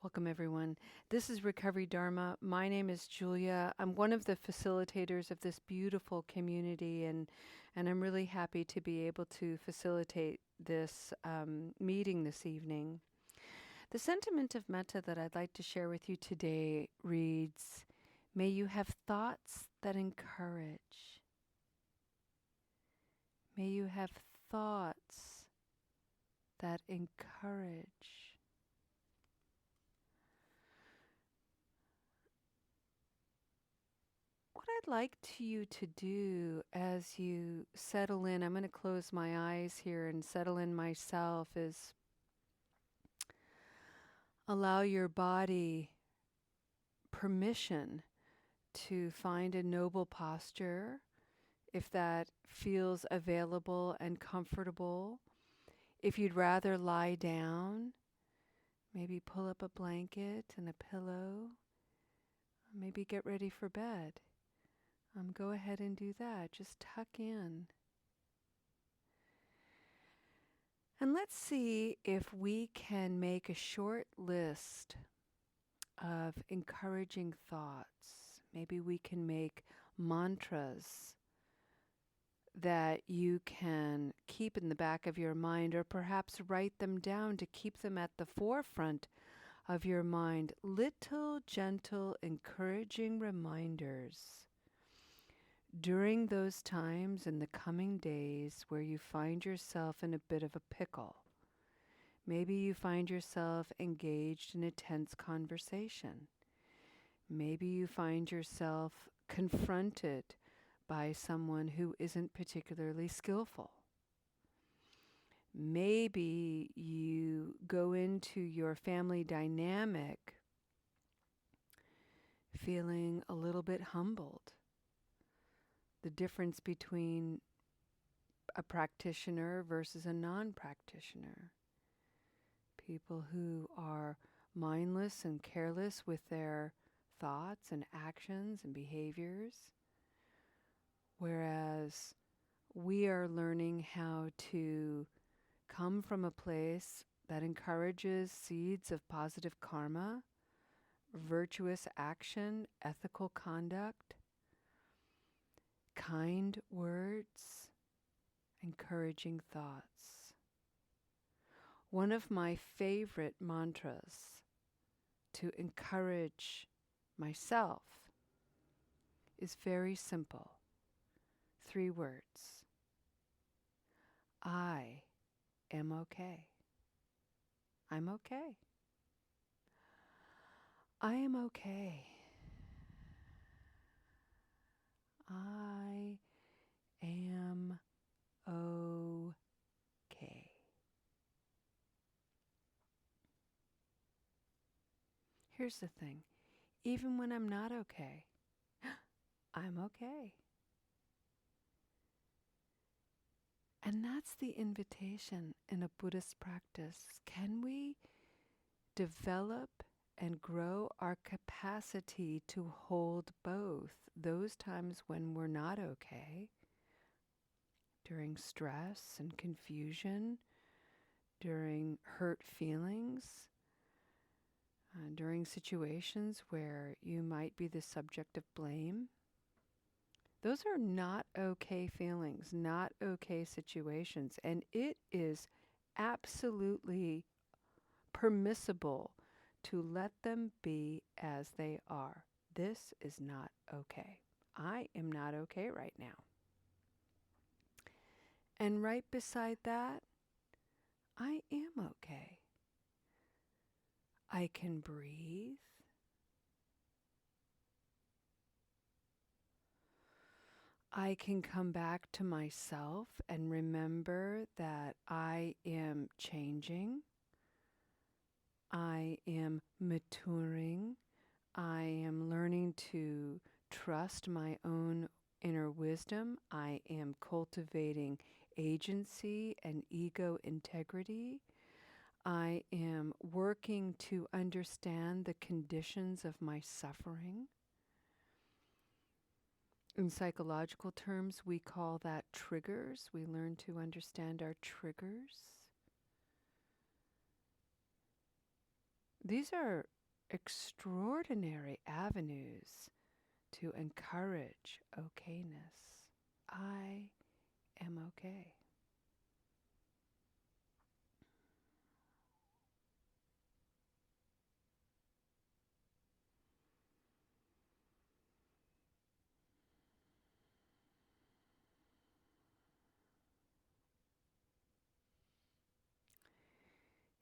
Welcome, everyone. This is Recovery Dharma. My name is Julia. I'm one of the facilitators of this beautiful community, and I'm really happy to be able to facilitate this meeting this evening. The sentiment of metta that I'd like to share with you today reads, "May you have thoughts that encourage. May you have thoughts that encourage." What I'd like you to do as you settle in, I'm going to close my eyes here and settle in myself, is allow your body permission to find a noble posture if that feels available and comfortable. If you'd rather lie down, maybe pull up a blanket and a pillow, maybe get ready for bed. Go ahead and do that. Just tuck in. And let's see if we can make a short list of encouraging thoughts. Maybe we can make mantras that you can keep in the back of your mind, or perhaps write them down to keep them at the forefront of your mind. Little, gentle, encouraging reminders during those times in the coming days where you find yourself in a bit of a pickle. Maybe you find yourself engaged in a tense conversation. Maybe you find yourself confronted by someone who isn't particularly skillful. Maybe you go into your family dynamic feeling a little bit humbled. The difference between a practitioner versus a non-practitioner. People who are mindless and careless with their thoughts and actions and behaviors, whereas we are learning how to come from a place that encourages seeds of positive karma, virtuous action, ethical conduct, kind words, encouraging thoughts. One of my favorite mantras to encourage myself is very simple. 3 words. I am okay. I'm okay. I am okay. I am okay. Here's the thing. Even when I'm not okay, I'm okay. And that's the invitation in a Buddhist practice. Can we develop and grow our capacity to hold both those times when we're not okay, during stress and confusion, during hurt feelings, during situations where you might be the subject of blame? Those are not okay feelings, not okay situations, and it is absolutely permissible to let them be as they are. This is not okay. I am not okay right now. And right beside that, I am okay. I can breathe. I can come back to myself and remember that I am changing. I am maturing. I am learning to trust my own inner wisdom. I am cultivating agency and ego integrity. I am working to understand the conditions of my suffering. In psychological terms, we call that triggers. We learn to understand our triggers. These are extraordinary avenues to encourage okayness. I am okay.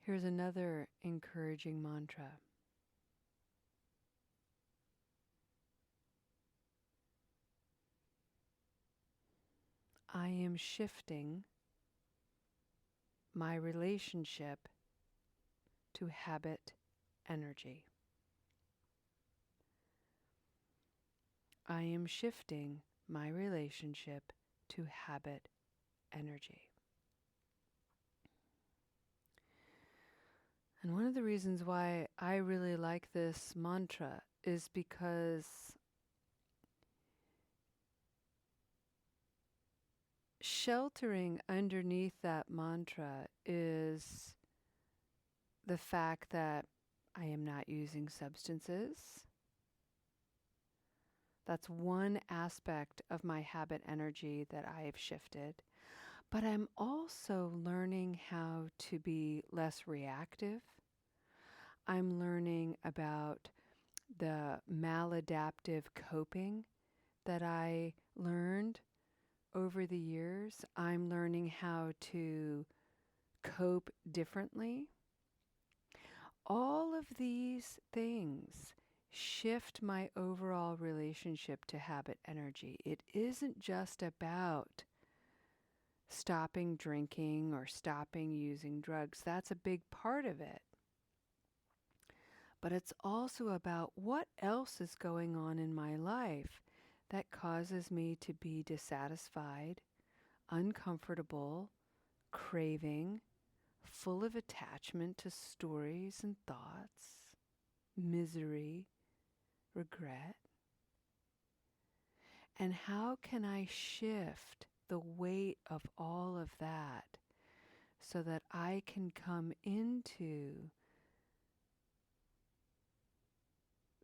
Here's another encouraging mantra. I am shifting my relationship to habit energy. I am shifting my relationship to habit energy. And one of the reasons why I really like this mantra is because sheltering underneath that mantra is the fact that I am not using substances. That's one aspect of my habit energy that I have shifted. But I'm also learning how to be less reactive. I'm learning about the maladaptive coping that I learned over the years. I'm learning how to cope differently. All of these things shift my overall relationship to habit energy. It isn't just about stopping drinking or stopping using drugs. That's a big part of it. But it's also about what else is going on in my life that causes me to be dissatisfied, uncomfortable, craving, full of attachment to stories and thoughts, misery, regret. And how can I shift the weight of all of that so that I can come into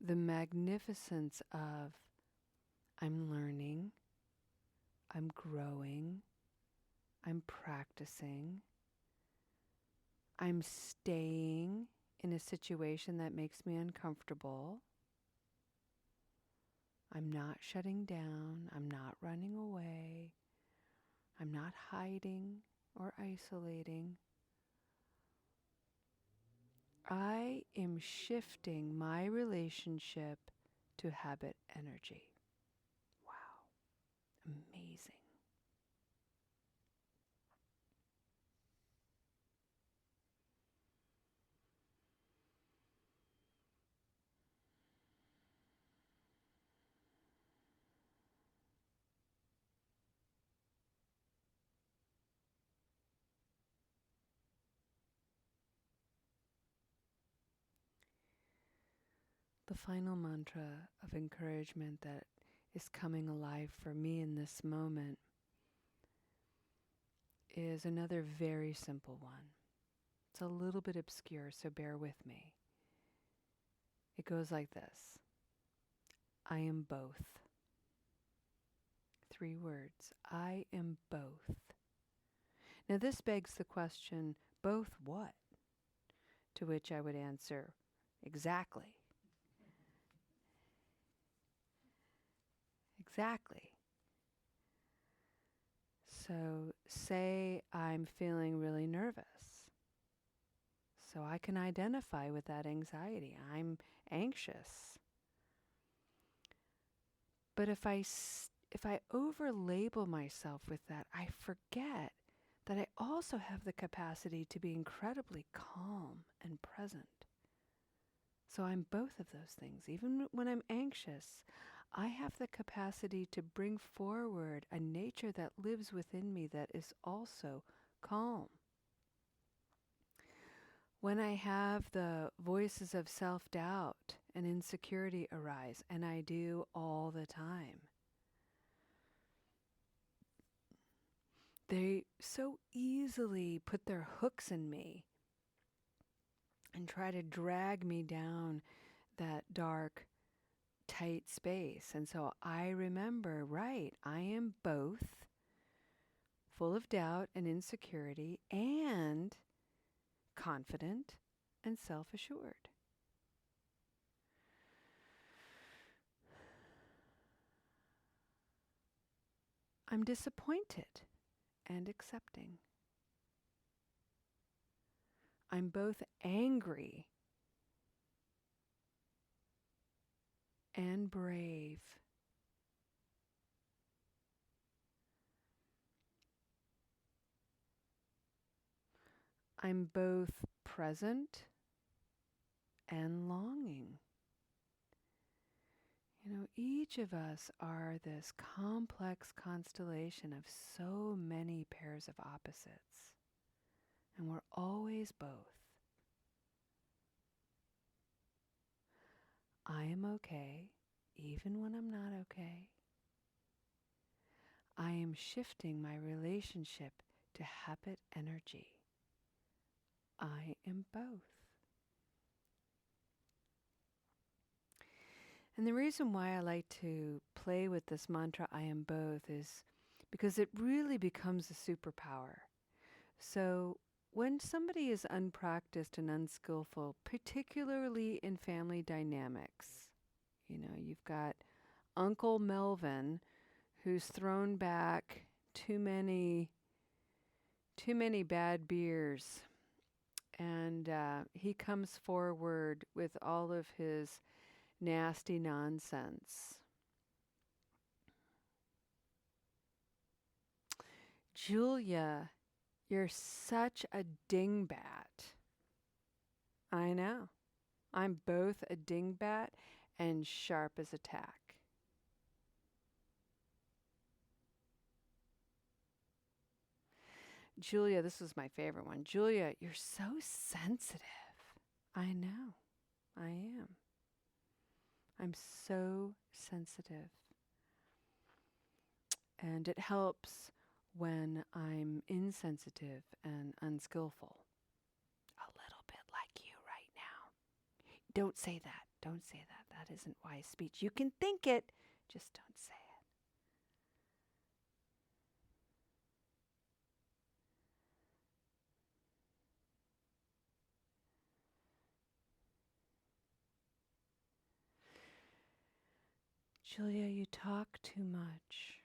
the magnificence of I'm learning, I'm growing, I'm practicing, I'm staying in a situation that makes me uncomfortable. I'm not shutting down, I'm not running away, I'm not hiding or isolating. I am shifting my relationship to habit energy. Wow, amazing. The final mantra of encouragement that is coming alive for me in this moment is another very simple one. It's a little bit obscure, so bear with me. It goes like this. I am both. 3 words. I am both. Now this begs the question, both what? To which I would answer, exactly. Exactly. So say I'm feeling really nervous. So I can identify with that anxiety. I'm anxious. But if I over-label myself with that, I forget that I also have the capacity to be incredibly calm and present. So I'm both of those things. Even when I'm anxious, I have the capacity to bring forward a nature that lives within me that is also calm. When I have the voices of self-doubt and insecurity arise, and I do all the time, they so easily put their hooks in me and try to drag me down that dark, tight space. And so I remember, right, I am both full of doubt and insecurity and confident and self-assured. I'm disappointed and accepting. I'm both angry and brave. I'm both present and longing. You know, each of us are this complex constellation of so many pairs of opposites, and we're always both. I am okay, even when I'm not okay. I am shifting my relationship to habit energy. I am both. And the reason why I like to play with this mantra, I am both, is because it really becomes a superpower. So when somebody is unpracticed and unskillful, particularly in family dynamics, you know, you've got Uncle Melvin who's thrown back too many bad beers, and he comes forward with all of his nasty nonsense. Julia, you're such a dingbat. I know. I'm both a dingbat and sharp as a tack. Julia, this was my favorite one. Julia, you're so sensitive. I know. I am. I'm so sensitive. And it helps when I'm insensitive and unskillful. A little bit like you right now. Don't say that. Don't say that. That isn't wise speech. You can think it, just don't say it. Julia, you talk too much.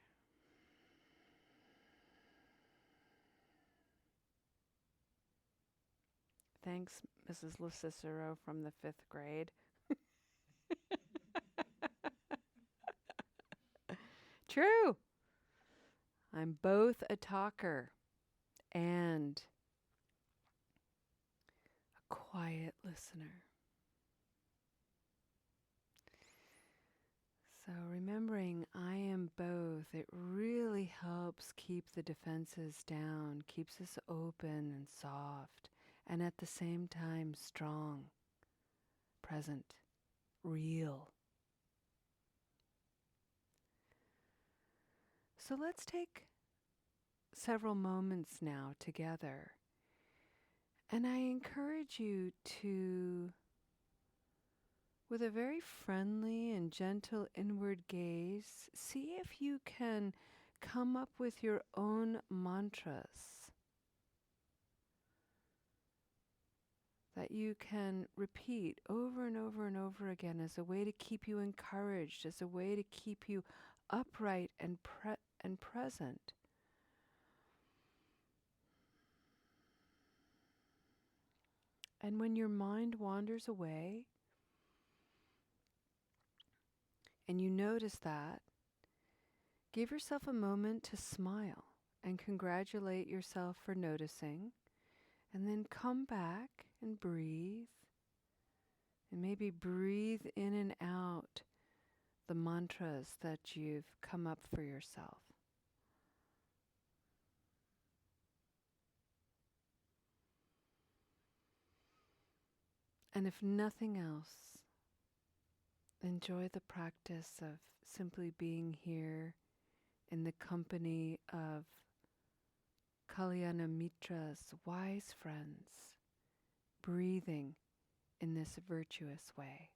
Thanks, Mrs. LaCicero from the 5th grade. True. I'm both a talker and a quiet listener. So remembering I am both, it really helps keep the defenses down, keeps us open and soft, and at the same time strong, present, real. So let's take several moments now together, and I encourage you to, with a very friendly and gentle inward gaze, see if you can come up with your own mantras that you can repeat over and over and over again as a way to keep you encouraged, as a way to keep you upright and present. And when your mind wanders away, and you notice that, give yourself a moment to smile and congratulate yourself for noticing, and then come back and breathe, and maybe breathe in and out the mantras that you've come up for yourself. And if nothing else, enjoy the practice of simply being here in the company of Kalyana Mitras, wise friends, breathing in this virtuous way.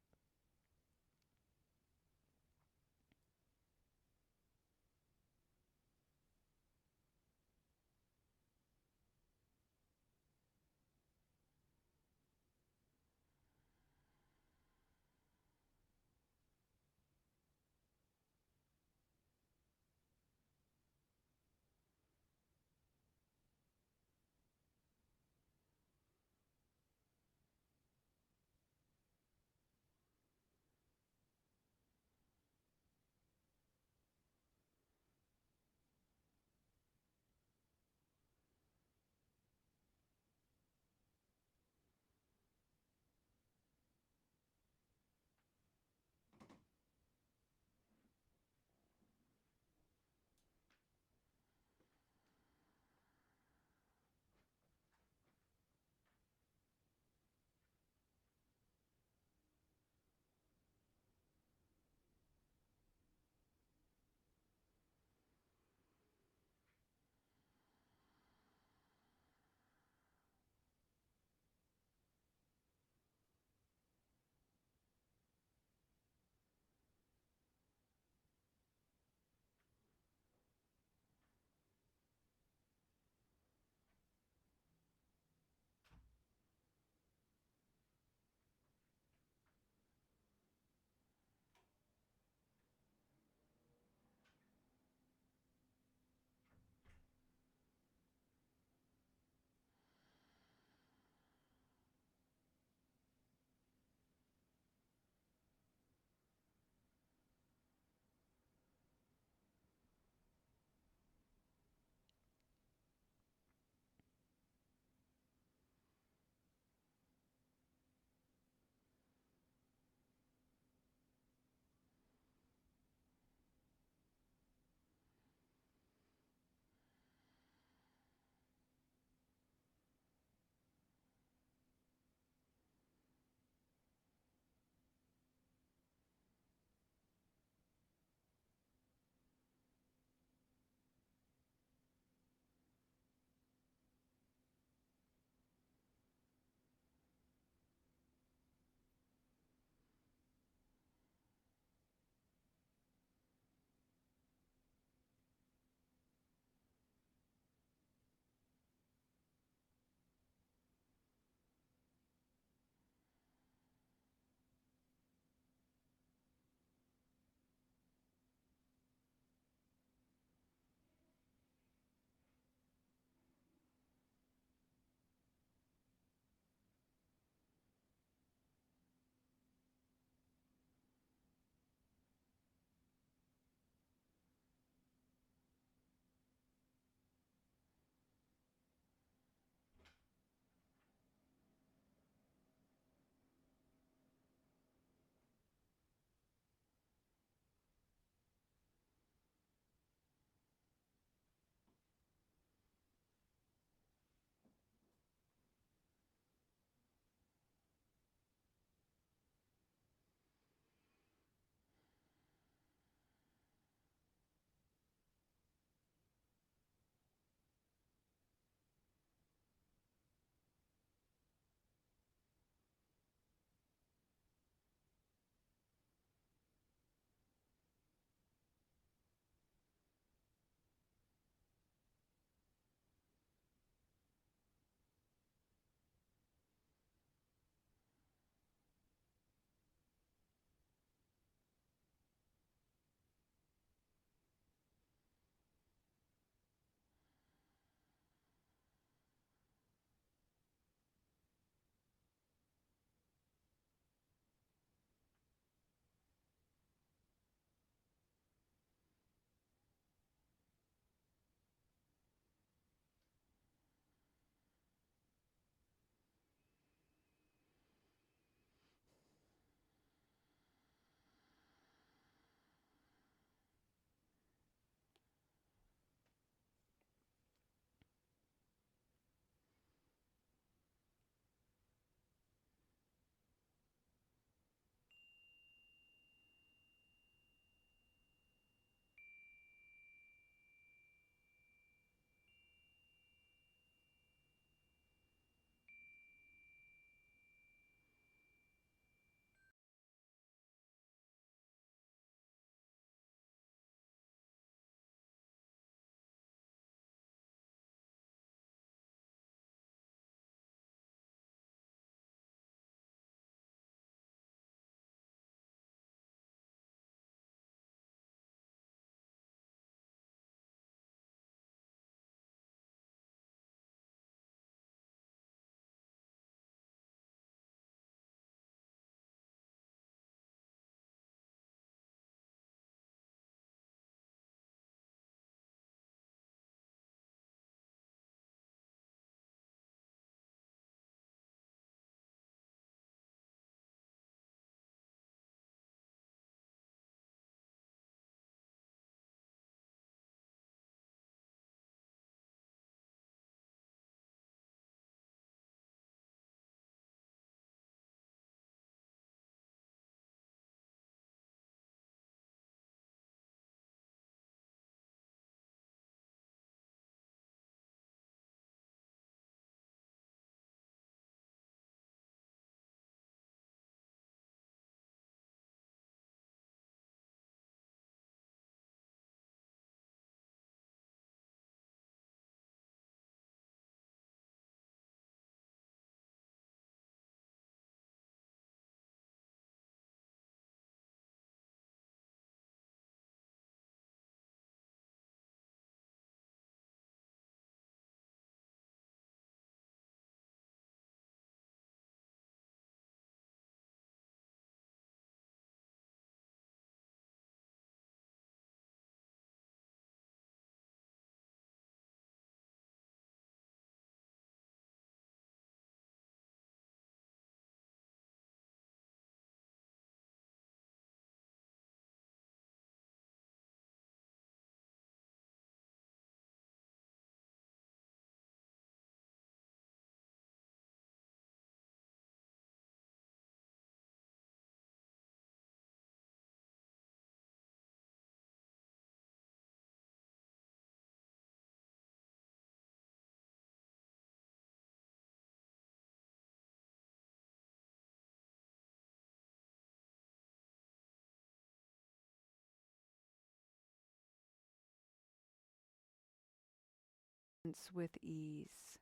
with ease.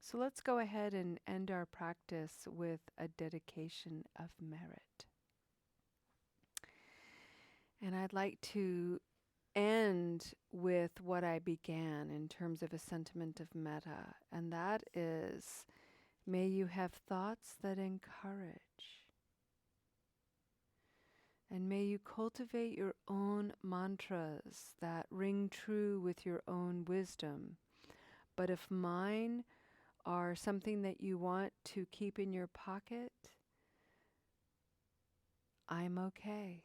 So let's go ahead and end our practice with a dedication of merit. And I'd like to end with what I began in terms of a sentiment of metta, and that is, may you have thoughts that encourage. And may you cultivate your own mantras that ring true with your own wisdom. But if mine are something that you want to keep in your pocket, I'm okay.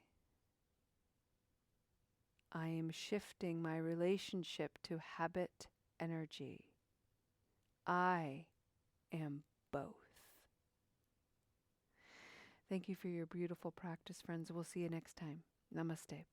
I am shifting my relationship to habit energy. I am both. Thank you for your beautiful practice, friends. We'll see you next time. Namaste.